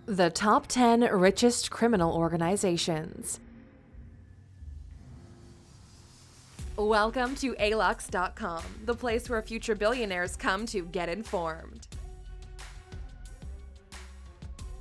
The top 10 richest criminal organizations. Welcome to Alux.com, the place where future billionaires come to get informed.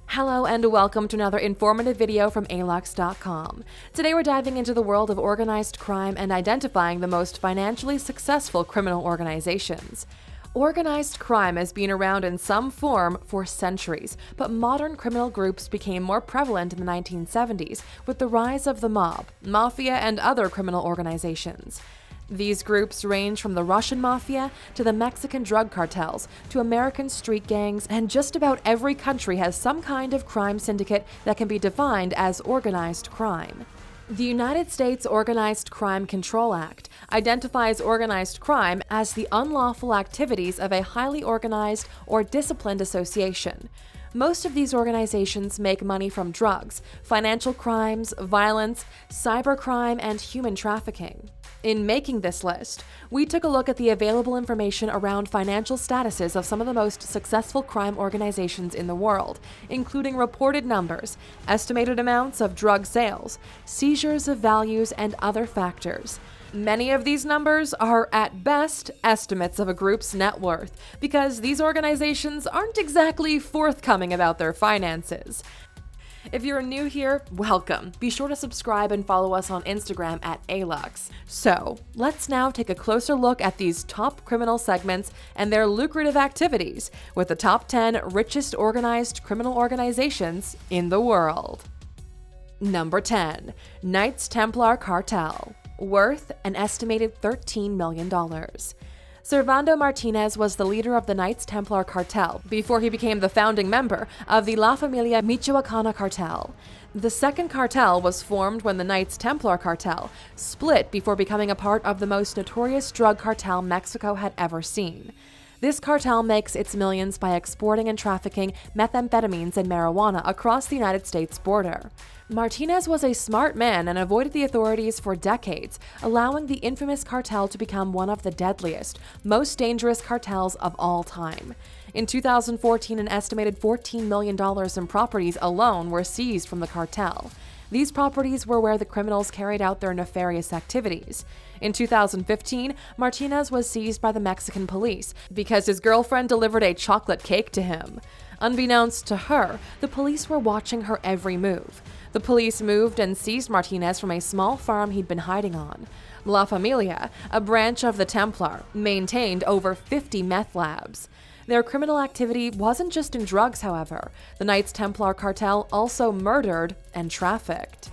Hello and welcome to another informative video from Alux.com. Today we're diving into the world of organized crime and identifying the most financially successful criminal organizations. Organized crime has been around in some form for centuries, but modern criminal groups became more prevalent in the 1970s with the rise of the mob, mafia, and other criminal organizations. These groups range from the Russian mafia to the Mexican drug cartels to American street gangs, and just about every country has some kind of crime syndicate that can be defined as organized crime. The United States Organized Crime Control Act identifies organized crime as the unlawful activities of a highly organized or disciplined association. Most of these organizations make money from drugs, financial crimes, violence, cybercrime, and human trafficking. In making this list, we took a look at the available information around financial statuses of some of the most successful crime organizations in the world, including reported numbers, estimated amounts of drug sales, seizures of values, and other factors. Many of these numbers are, at best, estimates of a group's net worth, because these organizations aren't exactly forthcoming about their finances. If you're new here, welcome. Be sure to subscribe and follow us on Instagram at Alux. So, let's now take a closer look at these top criminal segments and their lucrative activities with the top 10 richest organized criminal organizations in the world. Number 10. Knights Templar Cartel. Worth an estimated $13 million. Servando Martinez was the leader of the Knights Templar Cartel before he became the founding member of the La Familia Michoacana Cartel. The second cartel was formed when the Knights Templar Cartel split before becoming a part of the most notorious drug cartel Mexico had ever seen. This cartel makes its millions by exporting and trafficking methamphetamines and marijuana across the United States border. Martinez was a smart man and avoided the authorities for decades, allowing the infamous cartel to become one of the deadliest, most dangerous cartels of all time. In 2014, an estimated $14 million in properties alone were seized from the cartel. These properties were where the criminals carried out their nefarious activities. In 2015, Martinez was seized by the Mexican police because his girlfriend delivered a chocolate cake to him. Unbeknownst to her, the police were watching her every move. The police moved and seized Martinez from a small farm he'd been hiding on. La Familia, a branch of the Templar, maintained over 50 meth labs. Their criminal activity wasn't just in drugs, however. The Knights Templar cartel also murdered and trafficked.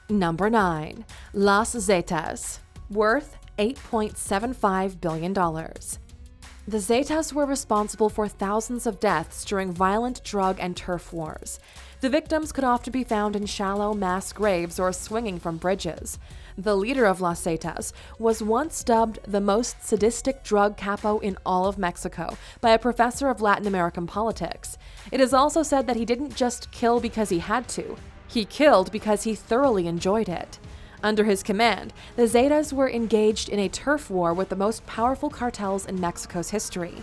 Number 9. Las ZETAS. Worth $8.75 billion. The ZETAS were responsible for thousands of deaths during violent drug and turf wars. The victims could often be found in shallow mass graves or swinging from bridges. The leader of Las ZETAS was once dubbed the most sadistic drug capo in all of Mexico by a professor of Latin American politics. It is also said that he didn't just kill because he had to. He killed because he thoroughly enjoyed it. Under his command, the Zetas were engaged in a turf war with the most powerful cartels in Mexico's history: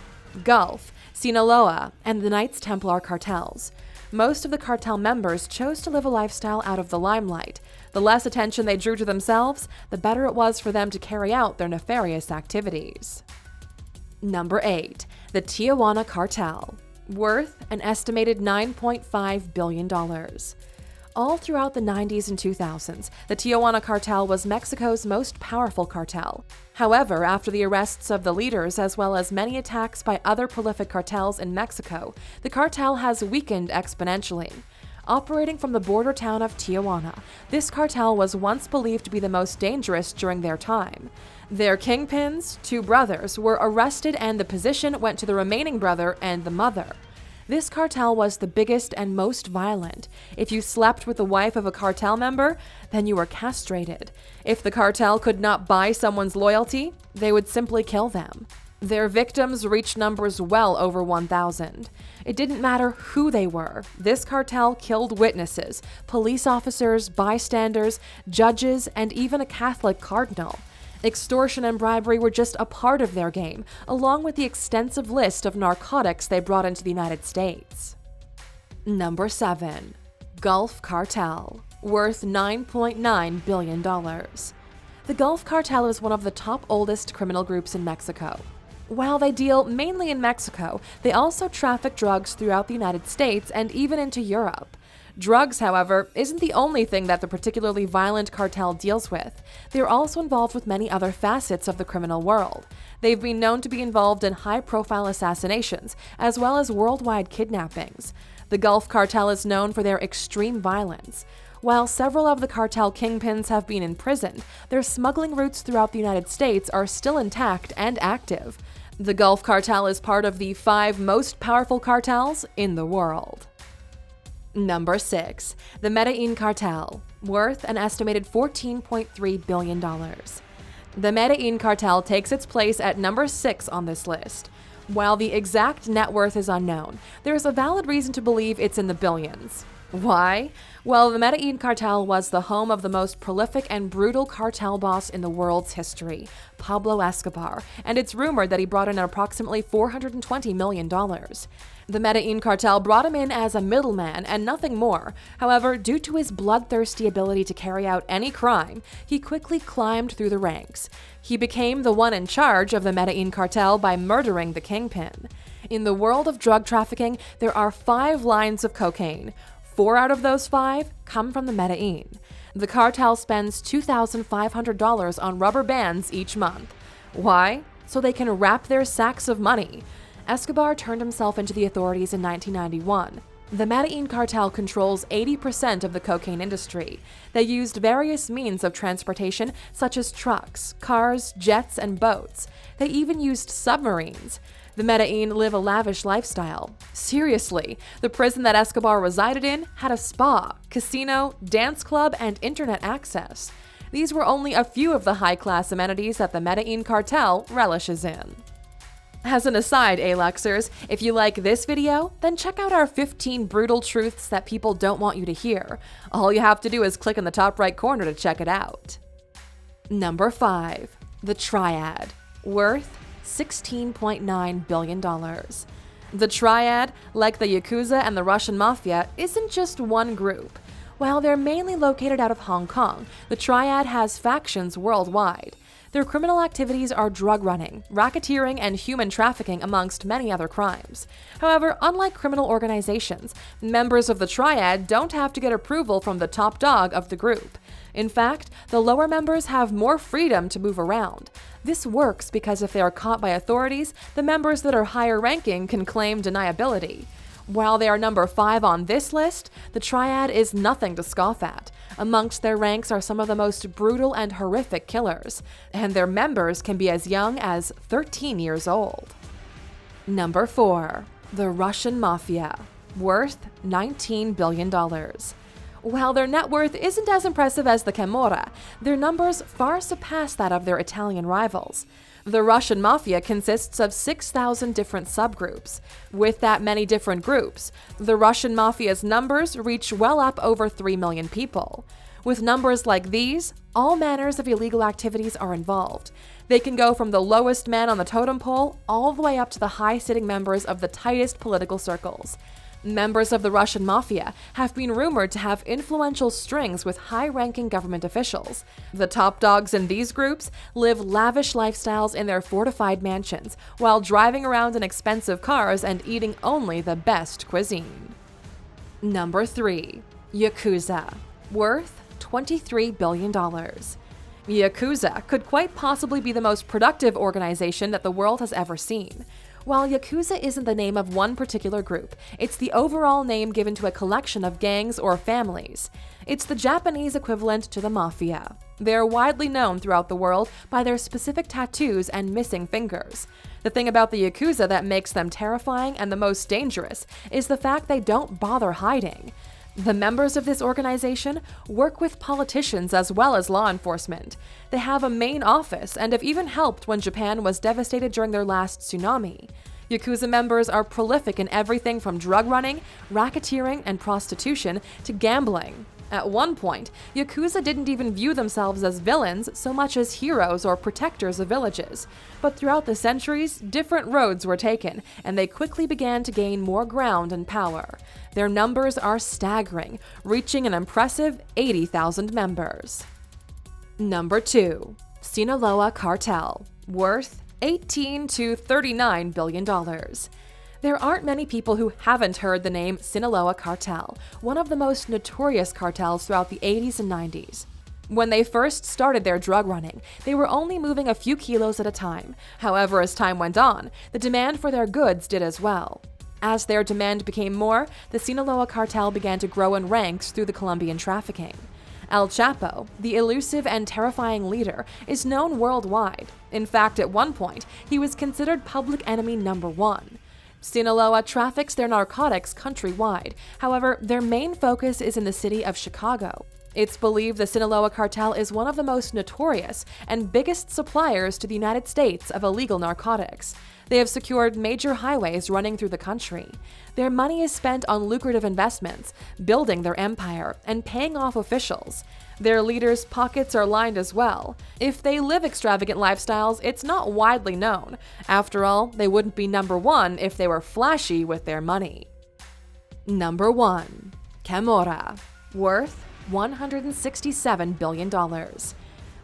Gulf, Sinaloa, and the Knights Templar cartels. Most of the cartel members chose to live a lifestyle out of the limelight. The less attention they drew to themselves, the better it was for them to carry out their nefarious activities. Number 8. The TIJUANA Cartel. Worth an estimated $9.5 billion. All throughout the 90s and 2000s, the TIJUANA cartel was Mexico's most powerful cartel. However, after the arrests of the leaders as well as many attacks by other prolific cartels in Mexico, the cartel has weakened exponentially. Operating from the border town of Tijuana, this cartel was once believed to be the most dangerous during their time. Their kingpins, 2 brothers, were arrested and the position went to the remaining brother and the mother. This cartel was the biggest and most violent. If you slept with the wife of a cartel member, then you were castrated. If the cartel could not buy someone's loyalty, they would simply kill them. Their victims reached numbers well over 1,000. It didn't matter who they were. This cartel killed witnesses, police officers, bystanders, judges, and even a Catholic cardinal. Extortion and bribery were just a part of their game, along with the extensive list of narcotics they brought into the United States. Number 7. Gulf Cartel, worth $9.9 billion. The Gulf Cartel is one of the top oldest criminal groups in Mexico. While they deal mainly in Mexico, they also traffic drugs throughout the United States and even into Europe. Drugs, however, isn't the only thing that the particularly violent cartel deals with. They're also involved with many other facets of the criminal world. They've been known to be involved in high-profile assassinations, as well as worldwide kidnappings. The Gulf Cartel is known for their extreme violence. While several of the cartel kingpins have been imprisoned, their smuggling routes throughout the United States are still intact and active. The Gulf Cartel is part of the 5 most powerful cartels in the world. Number 6. The Medellin Cartel, worth an estimated $14.3 billion. The Medellin Cartel takes its place at number 6 on this list. While the exact net worth is unknown, there is a valid reason to believe it's in the billions. Why? Well, the Medellin Cartel was the home of the most prolific and brutal cartel boss in the world's history, Pablo Escobar, and it's rumored that he brought in approximately $420 million. The Medellin Cartel brought him in as a middleman and nothing more. However, due to his bloodthirsty ability to carry out any crime, he quickly climbed through the ranks. He became the one in charge of the Medellin Cartel by murdering the kingpin. In the world of drug trafficking, there are 5 lines of cocaine. 4 out of those 5 come from the Medellin. The cartel spends $2,500 on rubber bands each month. Why? So they can wrap their sacks of money. Escobar turned himself into the authorities in 1991. The Medellin Cartel controls 80% of the cocaine industry. They used various means of transportation such as trucks, cars, jets, and boats. They even used submarines. The Medellin live a lavish lifestyle. Seriously, the prison that Escobar resided in had a spa, casino, dance club, and internet access. These were only a few of the high-class amenities that the Medellin Cartel relishes in. As an aside, Aluxers, if you like this video, then check out our 15 brutal truths that people don't want you to hear. All you have to do is click in the top right corner to check it out. Number 5. The Triad, worth $16.9 billion. The Triad, like the Yakuza and the Russian Mafia, isn't just one group. While they're mainly located out of Hong Kong, the Triad has factions worldwide. Their criminal activities are drug running, racketeering, and human trafficking amongst many other crimes. However, unlike criminal organizations, members of the Triad don't have to get approval from the top dog of the group. In fact, the lower members have more freedom to move around. This works because if they are caught by authorities, the members that are higher ranking can claim deniability. While they are number 5 on this list, the Triad is nothing to scoff at. Amongst their ranks are some of the most brutal and horrific killers, and their members can be as young as 13 years old. Number 4. The Russian Mafia, worth $19 billion. While their net worth isn't as impressive as the CAMORRA, their numbers far surpass that of their Italian rivals. The Russian Mafia consists of 6,000 different subgroups. With that many different groups, the Russian Mafia's numbers reach well up over 3 million people. With numbers like these, all manners of illegal activities are involved. They can go from the lowest man on the totem pole all the way up to the high-sitting members of the tightest political circles. Members of the Russian Mafia have been rumored to have influential strings with high-ranking government officials. The top dogs in these groups live lavish lifestyles in their fortified mansions while driving around in expensive cars and eating only the best cuisine. Number 3. Yakuza, worth $23 billion. Yakuza could quite possibly be the most productive organization that the world has ever seen. While Yakuza isn't the name of one particular group, it's the overall name given to a collection of gangs or families. It's the Japanese equivalent to the Mafia. They're widely known throughout the world by their specific tattoos and missing fingers. The thing about the Yakuza that makes them terrifying and the most dangerous is the fact they don't bother hiding. The members of this organization work with politicians as well as law enforcement. They have a main office and have even helped when Japan was devastated during their last tsunami. Yakuza members are prolific in everything from drug running, racketeering, and prostitution to gambling. At one point, Yakuza didn't even view themselves as villains so much as heroes or protectors of villages. But throughout the centuries, different roads were taken, and they quickly began to gain more ground and power. Their numbers are staggering, reaching an impressive 80,000 members. Number 2. Sinaloa Cartel, worth $18 to $39 billion. There aren't many people who haven't heard the name Sinaloa Cartel, one of the most notorious cartels throughout the 80s and 90s. When they first started their drug running, they were only moving a few kilos at a time. However, as time went on, the demand for their goods did as well. As their demand became more, the Sinaloa Cartel began to grow in ranks through the Colombian trafficking. El Chapo, the elusive and terrifying leader, is known worldwide. In fact, at one point, he was considered public enemy number 1. Sinaloa traffics their narcotics countrywide. However, their main focus is in the city of Chicago. It's believed the Sinaloa Cartel is one of the most notorious and biggest suppliers to the United States of illegal narcotics. They have secured major highways running through the country. Their money is spent on lucrative investments, building their empire, and paying off officials. Their leaders' pockets are lined as well. If they live extravagant lifestyles, it's not widely known. After all, they wouldn't be number 1 if they were flashy with their money. Number 1. CAMORRA, worth $167 billion.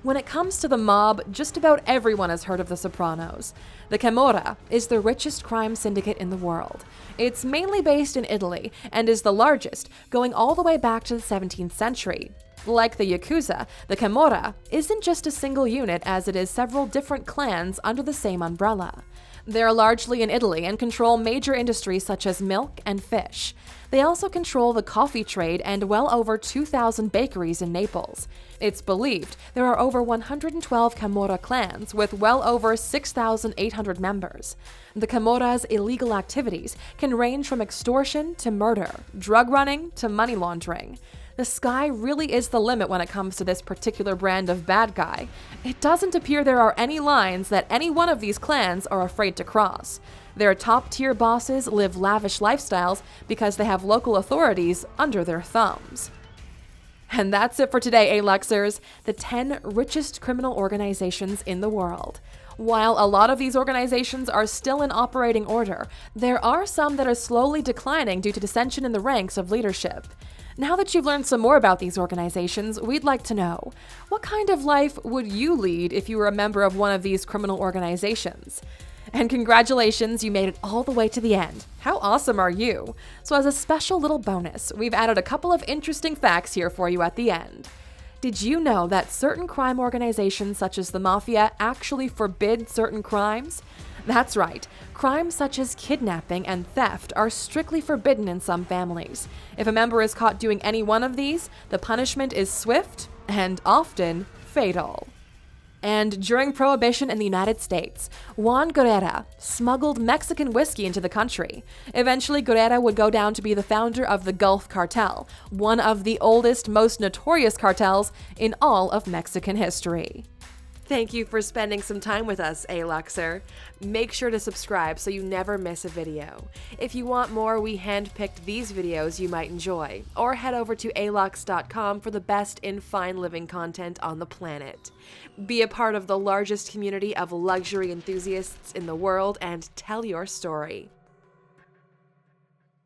When it comes to the mob, just about everyone has heard of the Sopranos. The CAMORRA is the richest crime syndicate in the world. It's mainly based in Italy and is the largest, going all the way back to the 17th century. Like the Yakuza, the CAMORRA isn't just a single unit as it is several different clans under the same umbrella. They're largely in Italy and control major industries such as milk and fish. They also control the coffee trade and well over 2,000 bakeries in Naples. It's believed there are over 112 CAMORRA clans with well over 6,800 members. The CAMORRA's illegal activities can range from extortion to murder, drug running to money laundering. The sky really is the limit when it comes to this particular brand of bad guy. It doesn't appear there are any lines that any one of these clans are afraid to cross. Their top-tier bosses live lavish lifestyles because they have local authorities under their thumbs. And that's it for today, Aluxers, the 10 richest criminal organizations in the world. While a lot of these organizations are still in operating order, there are some that are slowly declining due to dissension in the ranks of leadership. Now that you've learned some more about these organizations, we'd like to know, what kind of life would you lead if you were a member of one of these criminal organizations? And congratulations, you made it all the way to the end. How awesome are you? So as a special little bonus, we've added a couple of interesting facts here for you at the end. Did you know that certain crime organizations such as the Mafia actually forbid certain crimes? That's right, crimes such as kidnapping and theft are strictly forbidden in some families. If a member is caught doing any one of these, the punishment is swift and often fatal. And during Prohibition in the United States, Juan Guerrera smuggled Mexican whiskey into the country. Eventually, Guerrera would go down to be the founder of the Gulf Cartel, one of the oldest, most notorious cartels in all of Mexican history. Thank you for spending some time with us, Aluxer. Make sure to subscribe so you never miss a video. If you want more, we handpicked these videos you might enjoy, or head over to Alux.com for the best in fine living content on the planet. Be a part of the largest community of luxury enthusiasts in the world and tell your story.